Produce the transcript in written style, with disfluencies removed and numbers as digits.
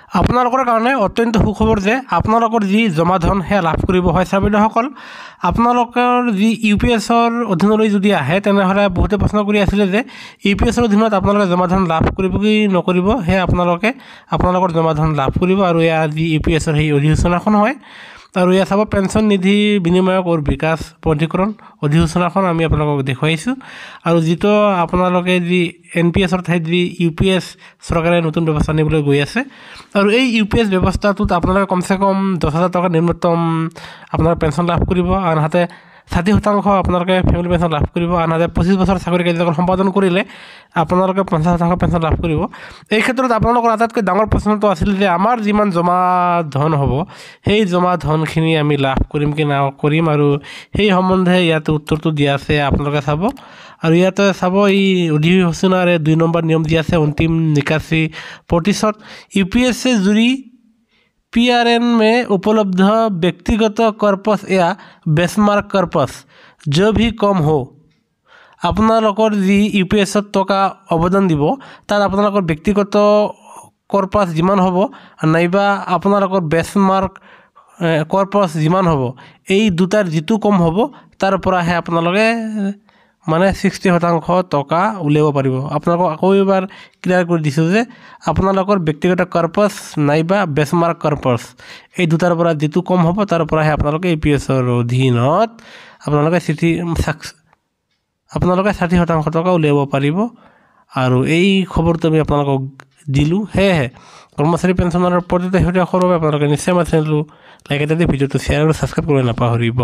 আপোনালোকৰ কাৰণে অত্যন্ত সুখবৰ যে আপোনালোকৰ যি জমা ধন সেয়া লাভ কৰিব হয় ছাৰ বাইদেউসকল। আপোনালোকৰ যি UPSৰ অধীনলৈ যদি আহে তেনেহ'লে বহুতে প্ৰশ্ন কৰি আছিলে যে UPSৰ অধীনত আপোনালোকে জমা ধন লাভ কৰিব কি নকৰিব। সেয়া আপোনালোকৰ জমা ধন লাভ কৰিব আৰু এয়া যি UPSৰ সেই অধিসূচনাখন হয়। আৰু এয়া চাব পেঞ্চন নিধি বিনিময়ক আৰু বিকাশ পঞ্জীকৰণ অধিসূচনাখন আমি আপোনালোকক দেখুৱাইছোঁ। আৰু যিটো আপোনালোকে যি NPSৰ ঠাইত যি UPS চৰকাৰে নতুন ব্যৱস্থা আনিবলৈ গৈ আছে আৰু এই UPS ব্যৱস্থাটোত আপোনালোকে কমচে কম 10,000 টকা নিম্নতম আপোনালোকে পেঞ্চন লাভ কৰিব। আনহাতে 60% আপোনালোকে ফেমিলি পেঞ্চন লাভ কৰিব। আনহাতে 25 বছৰ চাকৰি কাৰ্যকাল সম্পাদন কৰিলে আপোনালোকে 50% পেঞ্চন লাভ কৰিব। এই ক্ষেত্ৰত আপোনালোকৰ আটাইতকৈ ডাঙৰ প্ৰশ্নটো আছিল যে আমাৰ যিমান জমা ধন হ'ব সেই জমা ধনখিনি আমি লাভ কৰিম কি নকৰিম, আৰু সেই সম্বন্ধে ইয়াতে উত্তৰটো দিয়া আছে আপোনালোকে চাব। আৰু ইয়াতে চাব এই অধিসূচনাৰে 2 নম্বৰ নিয়ম দিয়া আছে अंतिम निकासी प्रतिशत UPS से जुड़ी PRN में उपलब्ध व्यक्तिगत कर्पस या बेसमार्क कर्पस जो भी कम हो আপোনালোকৰ যি UPSত টকা অৱদান দিব তাত আপোনালোকৰ ব্যক্তিগত কৰ্পাছ যিমান হ'ব নাইবা আপোনালোকৰ বেছমাৰ্ক কৰ্পাছ যিমান হ'ব এই দুটাৰ যিটো কম হ'ব তাৰ পৰাহে আপোনালোকে মানে 60% টকা উলিয়াব পাৰিব। আপোনালোকক আকৌ এবাৰ ক্লিয়াৰ কৰি দিছোঁ যে আপোনালোকৰ ব্যক্তিগত কৰ্পাছ নাইবা বেছমাৰ্ক কৰ্পাছ এই দুটাৰ পৰা যিটো কম হ'ব তাৰ পৰাহে আপোনালোকে UPSৰ অধীনত আপোনালোকে 60% টকা উলিয়াব পাৰিব। আৰু এই খবৰটো আমি আপোনালোকক দিলোঁ। সেয়েহে কৰ্মচাৰী পেঞ্চনৰ প্ৰতিটো শেহতীয়া খবৰ আপোনালোকে নিশ্চয় আমাৰ চেনেলটো লাইক এটা দি ভিডিঅ'টো শ্বেয়াৰ আৰু ছাবস্ক্ৰাইব কৰিব নাপাহৰিব।